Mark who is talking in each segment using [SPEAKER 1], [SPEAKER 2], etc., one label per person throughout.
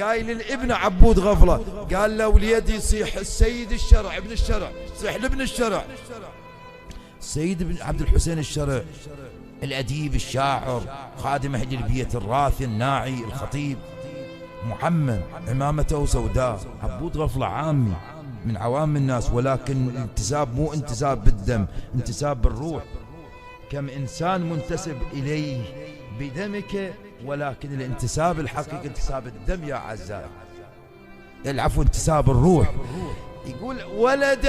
[SPEAKER 1] قايل الابن عبود غفلة، قال له وليدي يصيح السيد الشرع ابن الشرع، يصيح لابن الشرع السيد بن عبد الحسين الشرع، الأديب الشاعر خادم أهل البيت الراثي الناعي الخطيب محمد عمامته سوداء. عبود غفلة عامي من عوام الناس، ولكن الانتساب مو انتساب بالدم، انتساب بالروح. كم إنسان منتسب إليه بدمك، ولكن الانتساب الحقيقي انتساب الدم يا أعزائي، العفو انتساب الروح. يقول ولد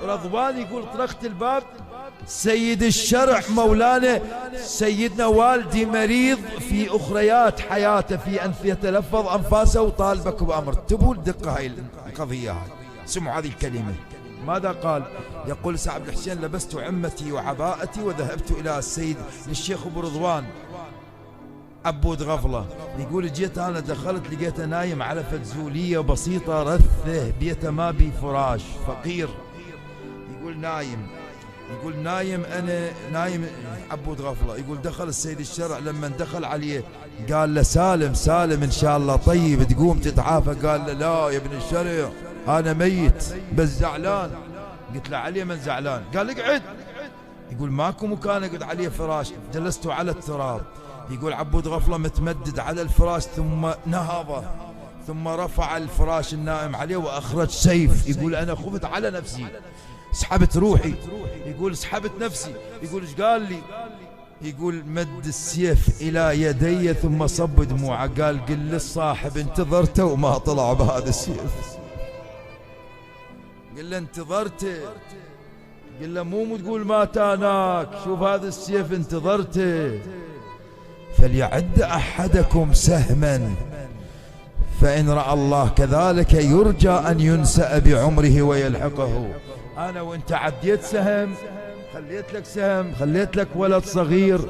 [SPEAKER 1] رضوان يقول طرقت الباب، سيد الشرع مولانا سيدنا والدي مريض في أخريات حياته، في أن يتلفظ أنفاسه وطالبك بأمر. تبوا الدقة هاي القضية هاي، سمعوا هذه الكلمة ماذا قال؟ يقول سعد بن حسين لبست عمتي وعباءتي وذهبت إلى السيد للشيخ أبو رضوان عبود غفلة. يقول جيت أنا دخلت لقيته نايم على فكزولية بسيطة رثه، بيته ما بي فراش، فقير. يقول نايم أنا نايم عبود غفلة. يقول دخل السيد الشرع، لما دخل عليه قال له سالم إن شاء الله طيب تقوم تتعافى؟ قال له لا يا ابن الشرع أنا ميت بس زعلان. قلت له علي من زعلان؟ قال اقعد. يقول ماكو مكان اقعد عليه فراش، جلست على التراب. يقول عبود غفلة متمدد على الفراش ثم نهض، ثم رفع الفراش النائم عليه وأخرج سيف. يقول أنا خفت على نفسي، سحبت روحي. يقول سحبت نفسي. يقول ايش قال لي؟ يقول مد السيف إلى يدي ثم صب دموعه، قال قل للصاحب انتظرته وما طلع بهذا السيف. قل له انتظرته، قل له مو تقول مات هناك، شوف هذا السيف انتظرته. فليعد أحدكم سهما فإن رأى الله كذلك يرجى أن ينسأ بعمره ويلحقه. أنا وأنت عديت سهم، خليت لك سهم، خليت لك ولد صغير